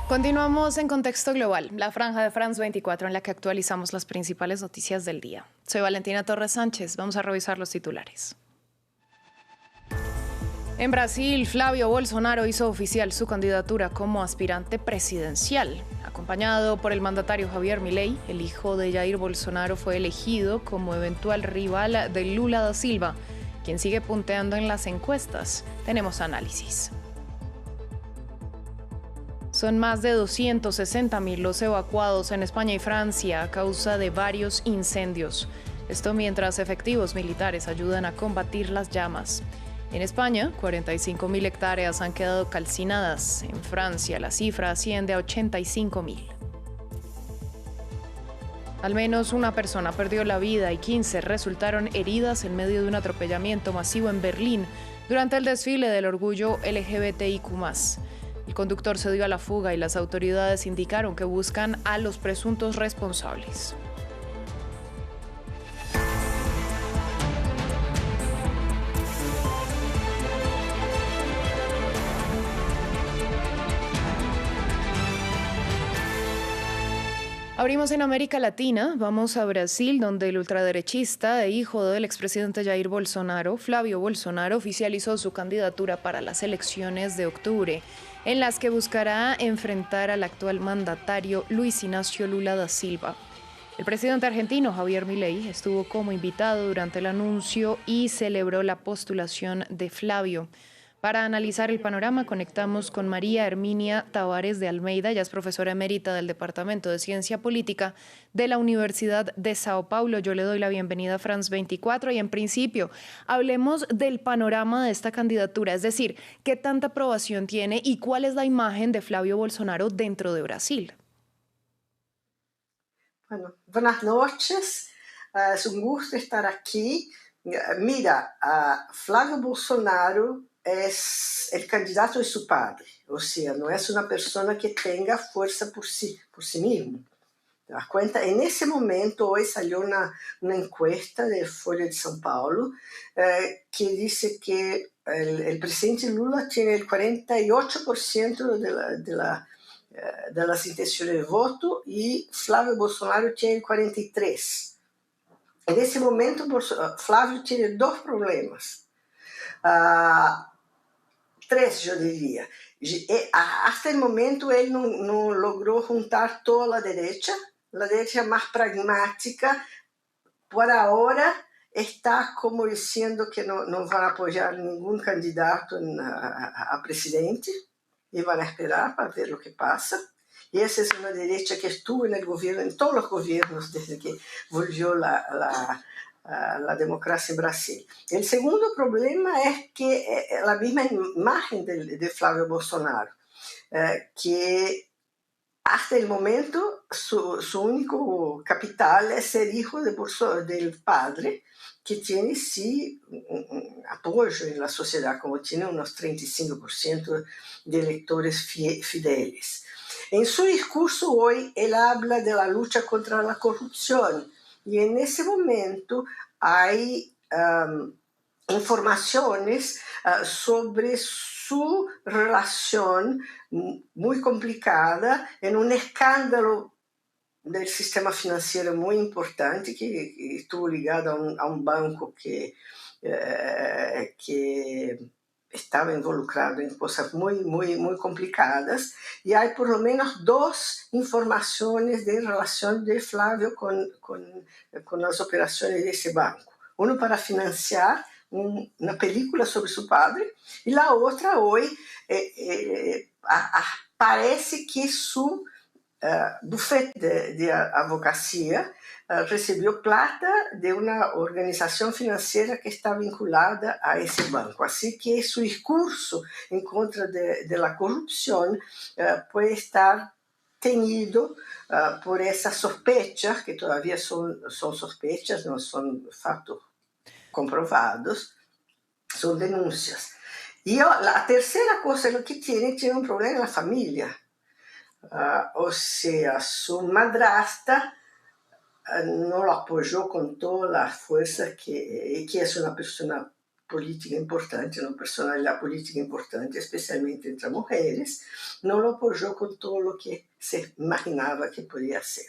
Continuamos en Contexto Global, la franja de France 24 en la que actualizamos las principales noticias del día. Soy Valentina Torres Sánchez, vamos a revisar los titulares. En Brasil, Flavio Bolsonaro hizo oficial su candidatura como aspirante presidencial. Acompañado por el mandatario Javier Milei, el hijo de Jair Bolsonaro fue elegido como eventual rival de Lula da Silva, quien sigue punteando en las encuestas. Tenemos análisis. Son más de 260.000 los evacuados en España y Francia a causa de varios incendios. Esto mientras efectivos militares ayudan a combatir las llamas. En España, 45.000 hectáreas han quedado calcinadas. En Francia, la cifra asciende a 85.000. Al menos una persona perdió la vida y 15 resultaron heridas en medio de un atropellamiento masivo en Berlín durante el desfile del orgullo LGBTIQ+. El conductor se dio a la fuga y las autoridades indicaron que buscan a los presuntos responsables. Abrimos en América Latina, vamos a Brasil, donde el ultraderechista e hijo del expresidente Jair Bolsonaro, Flavio Bolsonaro, oficializó su candidatura para las elecciones de octubre, en las que buscará enfrentar al actual mandatario Luis Ignacio Lula da Silva. El presidente argentino Javier Milei estuvo como invitado durante el anuncio y celebró la postulación de Flavio. Para analizar el panorama, conectamos con María Herminia Tavares de Almeida. Ella es profesora emérita del Departamento de Ciencia Política de la Universidad de Sao Paulo. Yo le doy la bienvenida a France 24 y en principio hablemos del panorama de esta candidatura, es decir, qué tanta aprobación tiene y cuál es la imagen de Flavio Bolsonaro dentro de Brasil. Bueno, buenas noches, es un gusto estar aquí. Mira, Flavio Bolsonaro es el candidato de su padre, o sea, no es una persona que tenga fuerza por sí mismo. ¿Te das cuenta? En ese momento, hoy salió una encuesta de Folha de São Paulo que dice que el presidente Lula tiene el 48% de las intenciones de voto y Flavio Bolsonaro tiene el 43%. En ese momento, Flavio tiene dos problemas. Tres, yo diría. Hasta el momento él no logró juntar toda la derecha más pragmática, por ahora está como diciendo que no van a apoyar ningún candidato a presidente y van a esperar para ver lo que pasa. Y esa es una derecha que estuvo en el gobierno, en todos los gobiernos desde que volvió la democracia en Brasil. El segundo problema es que la misma imagen de Flavio Bolsonaro, que hasta el momento su único capital es ser hijo del padre, que tiene sí un apoyo en la sociedad, como tiene unos 35% de electores fieles. En su discurso hoy, él habla de la lucha contra la corrupción, y en ese momento hay informaciones sobre su relación muy complicada en un escándalo del sistema financiero muy importante que estuvo ligado a un banco que estaba involucrado en cosas muy complicadas, y hay por lo menos dos informaciones de relación de Flavio con las operaciones de ese banco. Uno para financiar una película sobre su padre, y la otra hoy parece que su bufete de abogacía recibió plata de una organización financiera que está vinculada a ese banco. Así que su discurso en contra de la corrupción puede estar teñido por esas sospechas, que todavía son sospechas, no son fatos comprovados, son denuncias. Y la tercera cosa es lo que tiene un problema en la familia. O sea, su madrastra no lo apoyó con todas las fuerzas, que es una persona política importante, una personalidad política importante, especialmente entre mujeres, no lo apoyó con todo lo que se imaginaba que podía hacer.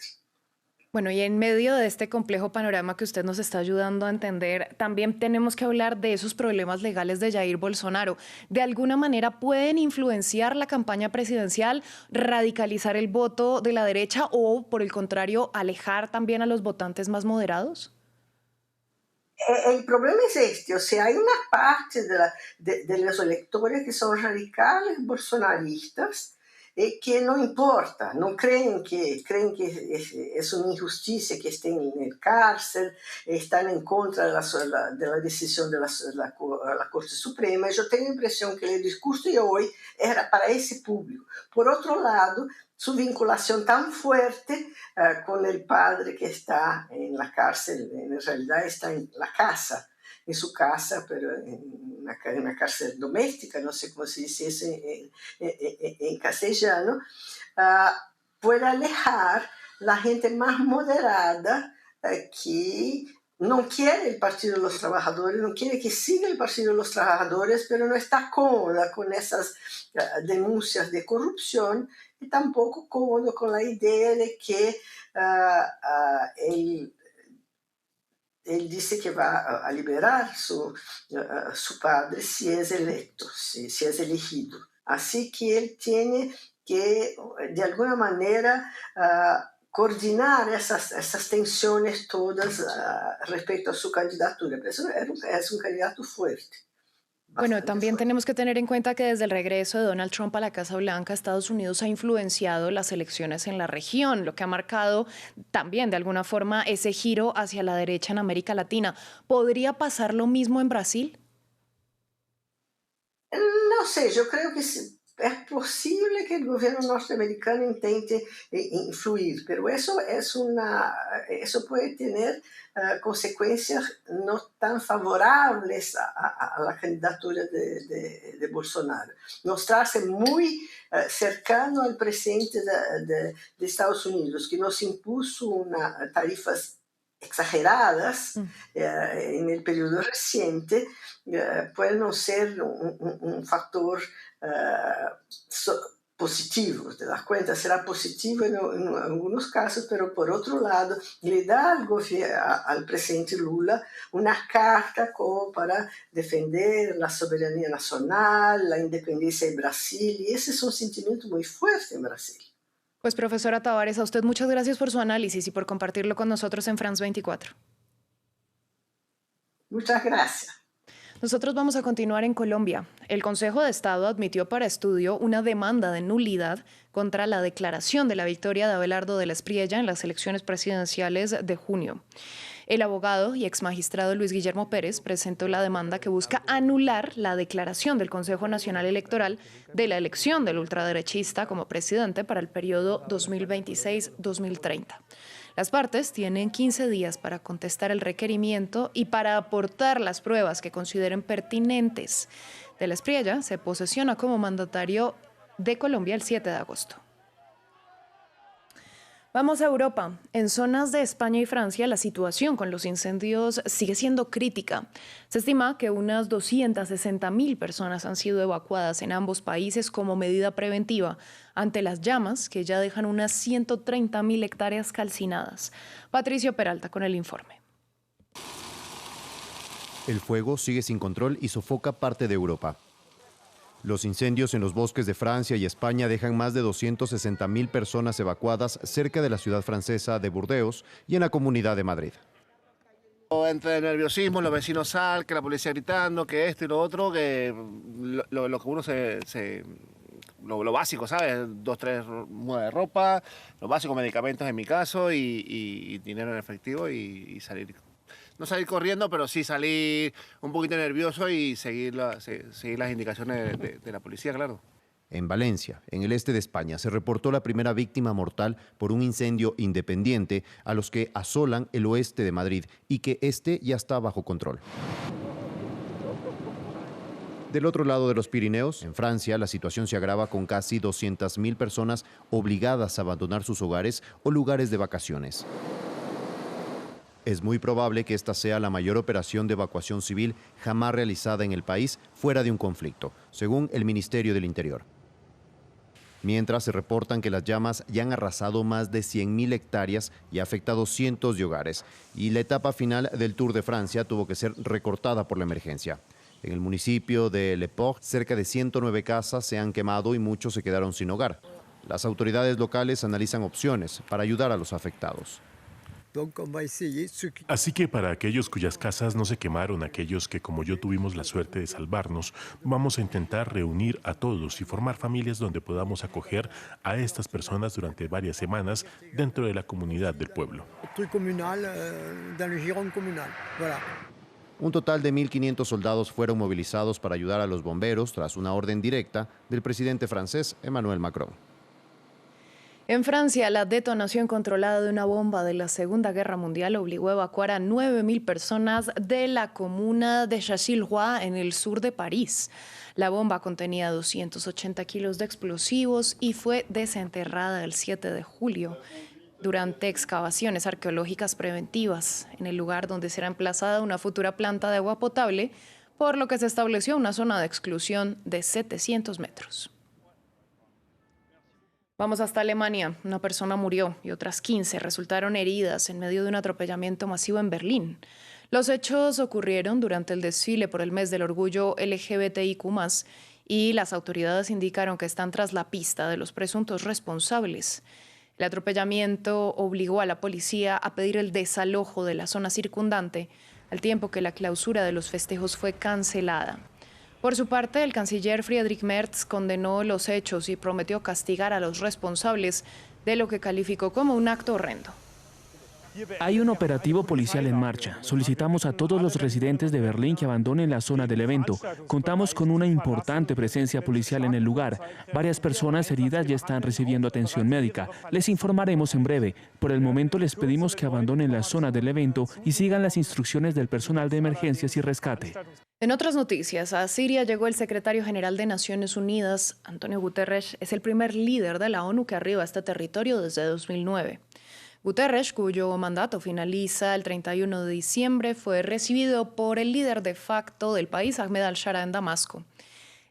Bueno, y en medio de este complejo panorama que usted nos está ayudando a entender, también tenemos que hablar de esos problemas legales de Jair Bolsonaro. ¿De alguna manera pueden influenciar la campaña presidencial, radicalizar el voto de la derecha o, por el contrario, alejar también a los votantes más moderados? El problema es este, o sea, hay una parte de los electores que son radicales bolsonaristas que no importa, no creen que es una injusticia que estén en la cárcel, están en contra de la decisión de la Corte Suprema. Yo tengo la impresión que el discurso de hoy era para ese público. Por otro lado, su vinculación tan fuerte con el padre que está en la cárcel, en realidad está en la casa, en su casa, pero en una cárcel doméstica, no sé cómo se dice eso en castellano, puede alejar la gente más moderada que no quiere el Partido de los Trabajadores, no quiere que siga el Partido de los Trabajadores, pero no está cómoda con esas denuncias de corrupción y tampoco cómodo con la idea de que él dice que va a liberar su padre si es electo, si es elegido. Así que él tiene que, de alguna manera, coordinar esas tensiones todas respecto a su candidatura. Pero eso es un candidato fuerte. Bueno, también tenemos que tener en cuenta que desde el regreso de Donald Trump a la Casa Blanca, Estados Unidos ha influenciado las elecciones en la región, lo que ha marcado también de alguna forma ese giro hacia la derecha en América Latina. ¿Podría pasar lo mismo en Brasil? No sé, yo creo que es posible que el gobierno norteamericano intente influir, pero eso puede tener consecuencias no tan favorables a la candidatura de Bolsonaro. Mostrarse muy cercano al presidente de Estados Unidos, que nos impuso tarifas exageradas en el periodo reciente, puede no ser un factor positivo, ¿te das cuenta? Será positivo en algunos casos, pero por otro lado le da al presidente Lula una carta como para defender la soberanía nacional, la independencia de Brasil, y ese es un sentimiento muy fuerte en Brasil. Pues profesora Tavares, a usted muchas gracias por su análisis y por compartirlo con nosotros en France 24. Muchas gracias. Nosotros vamos a continuar en Colombia. El Consejo de Estado admitió para estudio una demanda de nulidad contra la declaración de la victoria de Abelardo de la Espriella en las elecciones presidenciales de junio. El abogado y exmagistrado Luis Guillermo Pérez presentó la demanda que busca anular la declaración del Consejo Nacional Electoral de la elección del ultraderechista como presidente para el periodo 2026-2030. Las partes tienen 15 días para contestar el requerimiento y para aportar las pruebas que consideren pertinentes. De la Espriella se posesiona como mandatario de Colombia el 7 de agosto. Vamos a Europa. En zonas de España y Francia la situación con los incendios sigue siendo crítica. Se estima que unas 260.000 personas han sido evacuadas en ambos países como medida preventiva ante las llamas que ya dejan unas 130.000 hectáreas calcinadas. Patricio Peralta con el informe. El fuego sigue sin control y sofoca parte de Europa. Los incendios en los bosques de Francia y España dejan más de 260.000 personas evacuadas cerca de la ciudad francesa de Burdeos y en la Comunidad de Madrid. Entre el nerviosismo, los vecinos salen, que la policía gritando, que esto y lo otro, que lo que uno lo básico, ¿sabes? 2, 3 mudas de ropa, los básicos medicamentos en mi caso y dinero en efectivo y salir. No salir corriendo, pero sí salir un poquito nervioso y seguir las indicaciones de la policía, claro. En Valencia, en el este de España, se reportó la primera víctima mortal por un incendio independiente a los que asolan el oeste de Madrid y que este ya está bajo control. Del otro lado de los Pirineos, en Francia, la situación se agrava con casi 200.000 personas obligadas a abandonar sus hogares o lugares de vacaciones. Es muy probable que esta sea la mayor operación de evacuación civil jamás realizada en el país fuera de un conflicto, según el Ministerio del Interior. Mientras se reportan que las llamas ya han arrasado más de 100.000 hectáreas y afectado cientos de hogares, y la etapa final del Tour de Francia tuvo que ser recortada por la emergencia. En el municipio de Le Port, cerca de 109 casas se han quemado y muchos se quedaron sin hogar. Las autoridades locales analizan opciones para ayudar a los afectados. Así que para aquellos cuyas casas no se quemaron, aquellos que como yo tuvimos la suerte de salvarnos, vamos a intentar reunir a todos y formar familias donde podamos acoger a estas personas durante varias semanas dentro de la comunidad del pueblo. Un total de 1.500 soldados fueron movilizados para ayudar a los bomberos tras una orden directa del presidente francés Emmanuel Macron. En Francia, la detonación controlada de una bomba de la Segunda Guerra Mundial obligó a evacuar a 9.000 personas de la comuna de Châtillon, en el sur de París. La bomba contenía 280 kilos de explosivos y fue desenterrada el 7 de julio durante excavaciones arqueológicas preventivas en el lugar donde será emplazada una futura planta de agua potable, por lo que se estableció una zona de exclusión de 700 metros. Vamos hasta Alemania. Una persona murió y otras 15 resultaron heridas en medio de un atropellamiento masivo en Berlín. Los hechos ocurrieron durante el desfile por el mes del orgullo LGBTIQ+, y las autoridades indicaron que están tras la pista de los presuntos responsables. El atropellamiento obligó a la policía a pedir el desalojo de la zona circundante, al tiempo que la clausura de los festejos fue cancelada. Por su parte, el canciller Friedrich Merz condenó los hechos y prometió castigar a los responsables de lo que calificó como un acto horrendo. Hay un operativo policial en marcha. Solicitamos a todos los residentes de Berlín que abandonen la zona del evento. Contamos con una importante presencia policial en el lugar. Varias personas heridas ya están recibiendo atención médica. Les informaremos en breve. Por el momento les pedimos que abandonen la zona del evento y sigan las instrucciones del personal de emergencias y rescate. En otras noticias, a Siria llegó el secretario general de Naciones Unidas, Antonio Guterres. Es el primer líder de la ONU que arriba a este territorio desde 2009. Guterres, cuyo mandato finaliza el 31 de diciembre, fue recibido por el líder de facto del país, Ahmed al-Shara, en Damasco.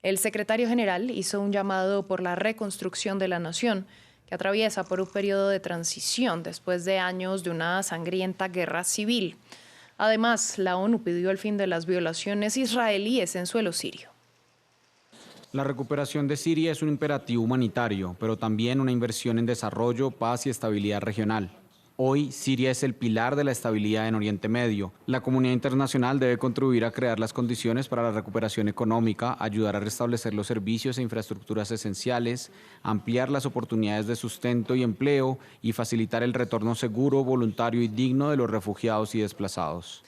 El secretario general hizo un llamado por la reconstrucción de la nación, que atraviesa por un periodo de transición después de años de una sangrienta guerra civil. Además, la ONU pidió el fin de las violaciones israelíes en suelo sirio. La recuperación de Siria es un imperativo humanitario, pero también una inversión en desarrollo, paz y estabilidad regional. Hoy, Siria es el pilar de la estabilidad en Oriente Medio. La comunidad internacional debe contribuir a crear las condiciones para la recuperación económica, ayudar a restablecer los servicios e infraestructuras esenciales, ampliar las oportunidades de sustento y empleo y facilitar el retorno seguro, voluntario y digno de los refugiados y desplazados.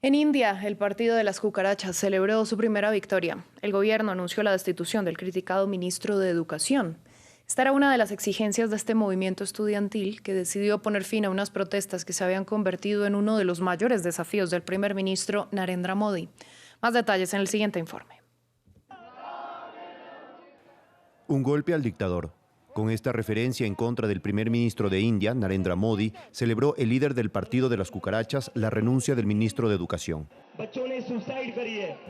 En India, el Partido de las Cucarachas celebró su primera victoria. El gobierno anunció la destitución del criticado ministro de Educación. Esta era una de las exigencias de este movimiento estudiantil que decidió poner fin a unas protestas que se habían convertido en uno de los mayores desafíos del primer ministro Narendra Modi. Más detalles en el siguiente informe. Un golpe al dictador. Con esta referencia en contra del primer ministro de India, Narendra Modi, celebró el líder del Partido de las Cucarachas la renuncia del ministro de Educación.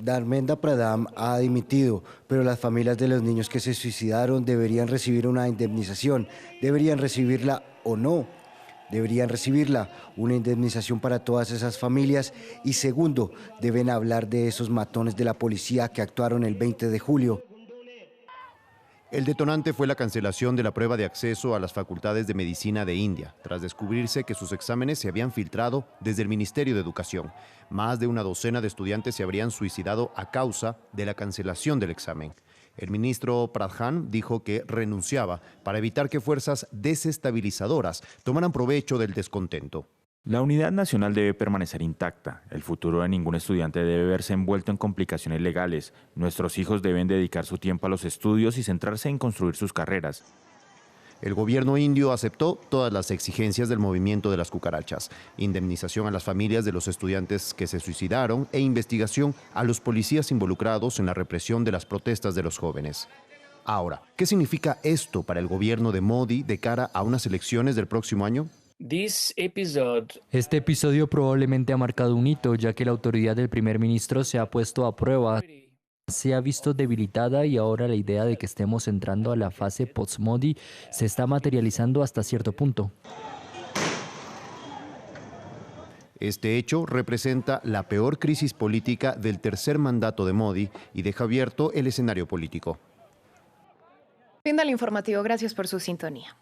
Dharmendra Pradhan ha dimitido, pero las familias de los niños que se suicidaron deberían recibir una indemnización. ¿Deberían recibirla o no? Deberían recibirla, una indemnización para todas esas familias. Y segundo, deben hablar de esos matones de la policía que actuaron el 20 de julio. El detonante fue la cancelación de la prueba de acceso a las facultades de medicina de India, tras descubrirse que sus exámenes se habían filtrado desde el Ministerio de Educación. Más de una docena de estudiantes se habrían suicidado a causa de la cancelación del examen. El ministro Pradhan dijo que renunciaba para evitar que fuerzas desestabilizadoras tomaran provecho del descontento. La unidad nacional debe permanecer intacta. El futuro de ningún estudiante debe verse envuelto en complicaciones legales. Nuestros hijos deben dedicar su tiempo a los estudios y centrarse en construir sus carreras. El gobierno indio aceptó todas las exigencias del movimiento de las cucarachas: indemnización a las familias de los estudiantes que se suicidaron e investigación a los policías involucrados en la represión de las protestas de los jóvenes. Ahora, ¿qué significa esto para el gobierno de Modi de cara a unas elecciones del próximo año? Este episodio probablemente ha marcado un hito, ya que la autoridad del primer ministro se ha puesto a prueba, se ha visto debilitada y ahora la idea de que estemos entrando a la fase post-Modi se está materializando hasta cierto punto. Este hecho representa la peor crisis política del tercer mandato de Modi y deja abierto el escenario político. Fin del informativo. Gracias por su sintonía.